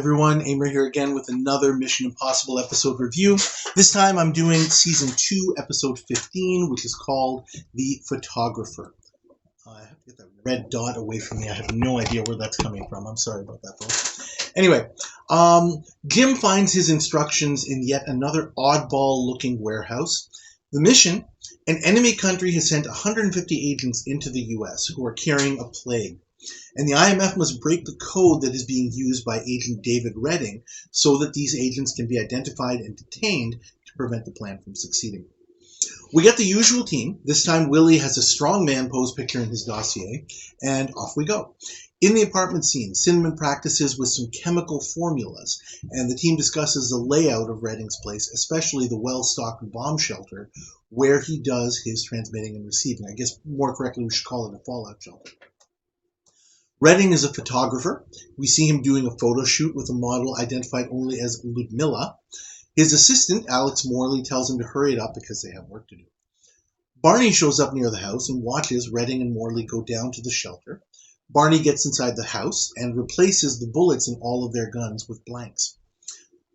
everyone, Amer here again with another Mission Impossible episode review. This time I'm doing Season 2, Episode 15, which is called The Photographer. I have to get that red dot away from me. I have no idea where that's coming from. I'm sorry about that, folks. Anyway, Jim finds his instructions in yet another oddball-looking warehouse. The mission: an enemy country has sent 150 agents into the U.S. who are carrying a plague. And the IMF must break the code that is being used by Agent David Redding so that these agents can be identified and detained to prevent the plan from succeeding. We get the usual team. This time Willie has a strong man pose picture in his dossier, and off we go. In the apartment scene, Cinnamon practices with some chemical formulas, and the team discusses the layout of Redding's place, especially the well-stocked bomb shelter where he does his transmitting and receiving. I guess more correctly we should call it a fallout shelter. Redding is a photographer. We see him doing a photo shoot with a model identified only as Ludmilla. His assistant, Alex Morley, tells him to hurry it up because they have work to do. Barney shows up near the house and watches Redding and Morley go down to the shelter. Barney gets inside the house and replaces the bullets in all of their guns with blanks.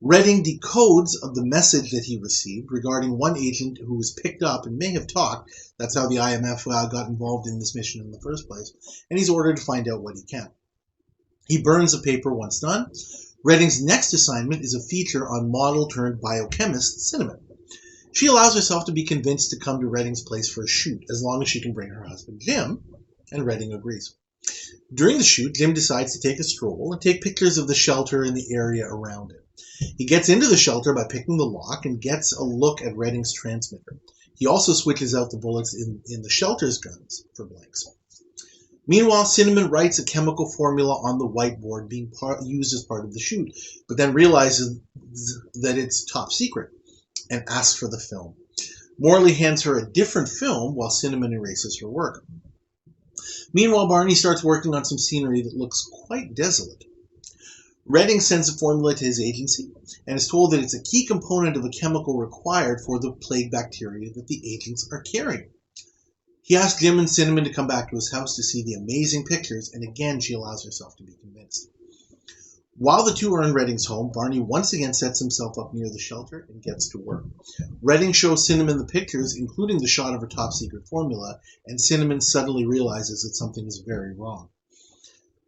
Redding decodes the message that he received regarding one agent who was picked up and may have talked. That's how the IMF got involved in this mission in the first place. And he's ordered to find out what he can. He burns the paper once done. Redding's next assignment is a feature on model-turned-biochemist Cinnamon. She allows herself to be convinced to come to Redding's place for a shoot, as long as she can bring her husband Jim, and Redding agrees. During the shoot, Jim decides to take a stroll and take pictures of the shelter and the area around it. He gets into the shelter by picking the lock and gets a look at Redding's transmitter. He also switches out the bullets in the shelter's guns for blanks. Meanwhile, Cinnamon writes a chemical formula on the whiteboard being used as part of the shoot, but then realizes that it's top secret and asks for the film. Morley hands her a different film while Cinnamon erases her work. Meanwhile, Barney starts working on some scenery that looks quite desolate. Redding sends a formula to his agency and is told that it's a key component of a chemical required for the plague bacteria that the agents are carrying. He asks Jim and Cinnamon to come back to his house to see the amazing pictures, and again she allows herself to be convinced. While the two are in Redding's home, Barney once again sets himself up near the shelter and gets to work. Redding shows Cinnamon the pictures, including the shot of her top-secret formula, and Cinnamon suddenly realizes that something is very wrong.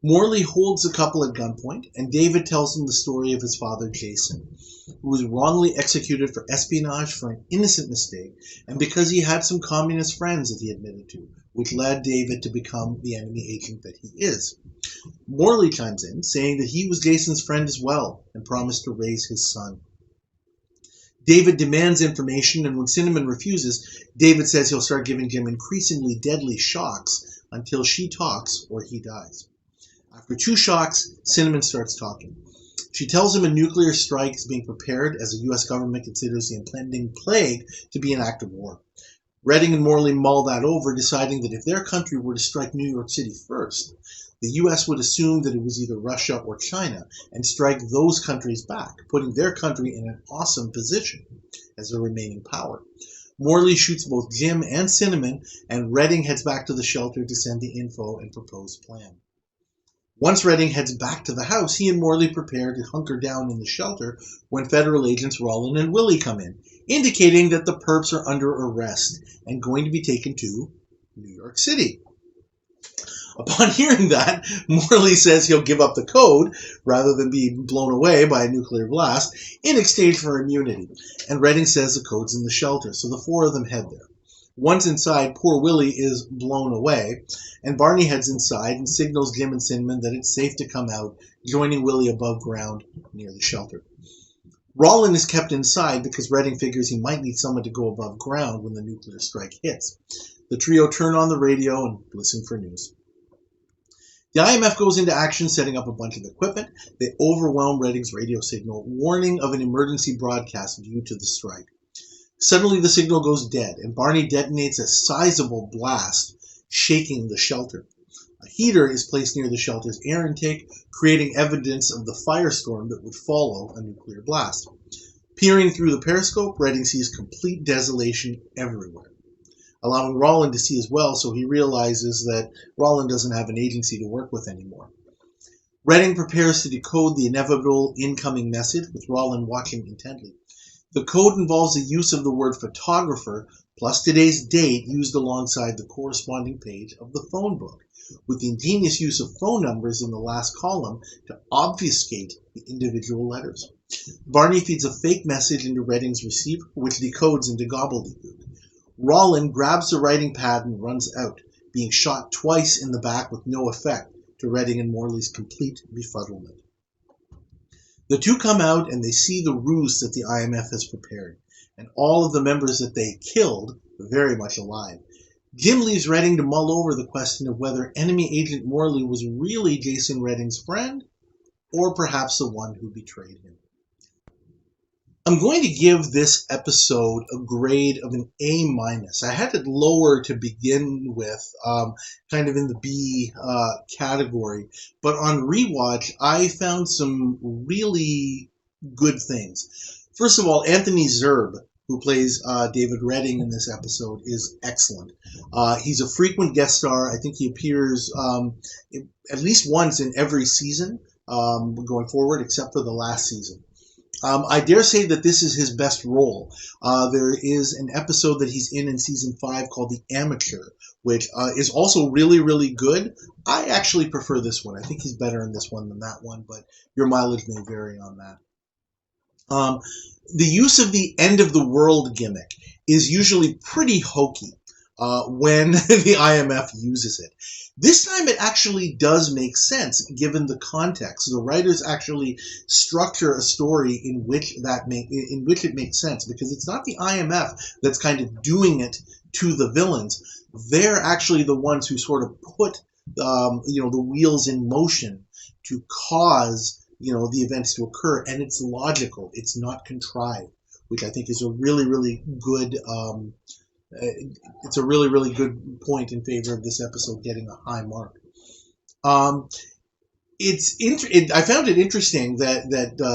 Morley holds the couple at gunpoint, and David tells them the story of his father, Jason, who was wrongly executed for espionage for an innocent mistake, and because he had some communist friends that he admitted to, which led David to become the enemy agent that he is. Morley chimes in, saying that he was Jason's friend as well, and promised to raise his son. David demands information, and when Cinnamon refuses, David says he'll start giving Jim increasingly deadly shocks until she talks or he dies. After 2 shocks, Cinnamon starts talking. She tells him a nuclear strike is being prepared as the U.S. government considers the impending plague to be an act of war. Redding and Morley mull that over, deciding that if their country were to strike New York City first, the U.S. would assume that it was either Russia or China and strike those countries back, putting their country in an awesome position as the remaining power. Morley shoots both Jim and Cinnamon, and Redding heads back to the shelter to send the info and proposed plan. Once Redding heads back to the house, he and Morley prepare to hunker down in the shelter when federal agents Rollin and Willie come in, indicating that the perps are under arrest and going to be taken to New York City. Upon hearing that, Morley says he'll give up the code rather than be blown away by a nuclear blast in exchange for immunity, and Redding says the code's in the shelter, so the 4 of them head there. Once inside, poor Willie is blown away, and Barney heads inside and signals Jim and Cinnamon that it's safe to come out, joining Willie above ground near the shelter. Rollin is kept inside because Redding figures he might need someone to go above ground when the nuclear strike hits. The trio turn on the radio and listen for news. The IMF goes into action, setting up a bunch of equipment. They overwhelm Redding's radio signal, warning of an emergency broadcast due to the strike. Suddenly the signal goes dead, and Barney detonates a sizable blast, shaking the shelter. A heater is placed near the shelter's air intake, creating evidence of the firestorm that would follow a nuclear blast. Peering through the periscope, Redding sees complete desolation everywhere, allowing Rollin to see as well, so he realizes that Rollin doesn't have an agency to work with anymore. Redding prepares to decode the inevitable incoming message, with Rollin watching intently. The code involves the use of the word photographer plus today's date used alongside the corresponding page of the phone book, with the ingenious use of phone numbers in the last column to obfuscate the individual letters. Barney feeds a fake message into Redding's receiver, which decodes into gobbledygook. Rollin grabs the writing pad and runs out, being shot twice in the back with no effect, to Redding and Morley's complete befuddlement. The two come out and they see the ruse that the IMF has prepared, and all of the members that they killed very much alive. Jim leaves Redding to mull over the question of whether enemy agent Morley was really Jason Redding's friend, or perhaps the one who betrayed him. I'm going to give this episode a grade of an A-. I had it lower to begin with, kind of in the B category, but on rewatch, I found some really good things. First of all, Anthony Zerbe, who plays David Redding in this episode, is excellent. He's a frequent guest star. I think he appears at least once in every season going forward, except for the last season. I dare say that this is his best role. There is an episode that he's in season 5 called The Amateur, which is also really, really good. I actually prefer this one. I think he's better in this one than that one, but your mileage may vary on that. The use of the end of the world gimmick is usually pretty hokey when the IMF uses it. This time it actually does make sense given the context. The writers actually structure a story in which it makes sense, because it's not the IMF that's kind of doing it to the villains. They're actually the ones who sort of put the wheels in motion to cause the events to occur, and it's logical. It's not contrived, which I think is a really, really good it's a really, really good point in favor of this episode getting a high mark. I found it interesting that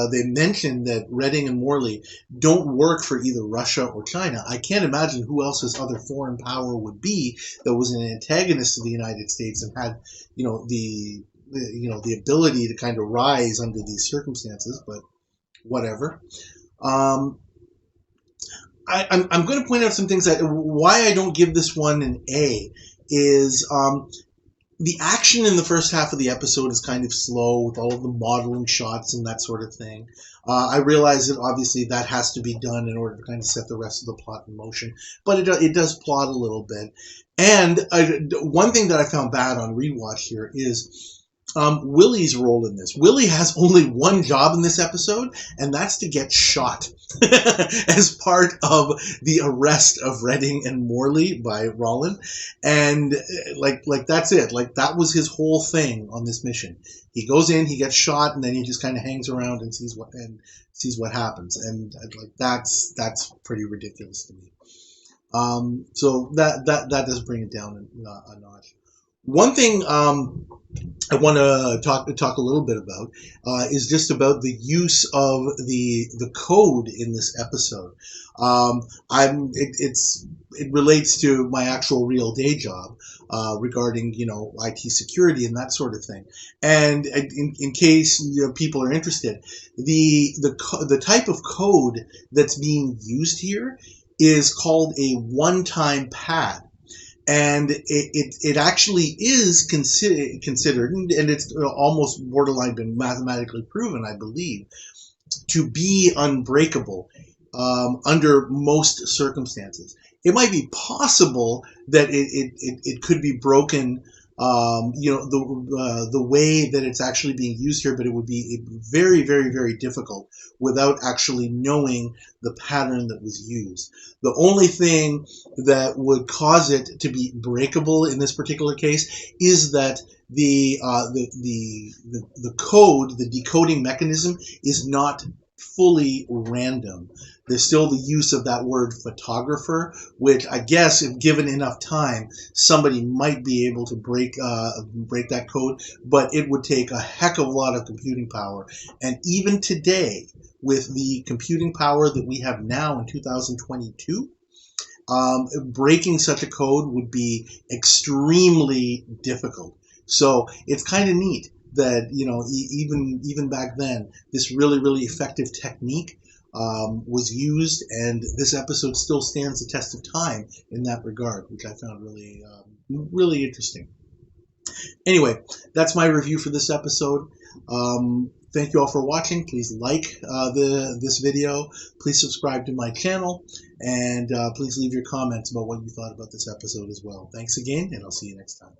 they mentioned that Redding and Morley don't work for either Russia or China. I can't imagine who else this other foreign power would be that was an antagonist to the United States and had the ability to kind of rise under these circumstances, but whatever. I'm going to point out some things that why I don't give this one an A is the action in the first half of the episode is kind of slow with all of the modeling shots and that sort of thing. I realize that obviously that has to be done in order to kind of set the rest of the plot in motion, but it does plot a little bit. And one thing that I found bad on rewatch here is Willie's role in this. Willie has only one job in this episode, and that's to get shot as part of the arrest of Redding and Morley by Rollin. And like that's it. Like that was his whole thing on this mission. He goes in, he gets shot, and then he just kind of hangs around and sees what happens. And like that's pretty ridiculous to me. So that does bring it down a notch. One thing I want to talk a little bit about is just about the use of the code in this episode. It relates to my actual real day job regarding IT security and that sort of thing. And in case people are interested, the type of code that's being used here is called a one-time pad. And it actually is considered, and it's almost borderline been mathematically proven, I believe, to be unbreakable under most circumstances. It might be possible that it could be broken, the way that it's actually being used here, but it would be very, very, very difficult without actually knowing the pattern that was used. The only thing that would cause it to be breakable in this particular case is that the code, the decoding mechanism, is not fully random. There's still the use of that word photographer, which I guess if given enough time, somebody might be able to break that code, but it would take a heck of a lot of computing power. And even today, with the computing power that we have now in 2022, breaking such a code would be extremely difficult. So it's kind of neat that, you know, even back then, this really effective technique was used, and this episode still stands the test of time in that regard, which I found really interesting. Anyway, that's my review for this episode. Thank you all for watching. Please like this video. Please subscribe to my channel, and please leave your comments about what you thought about this episode as well. Thanks again, and I'll see you next time.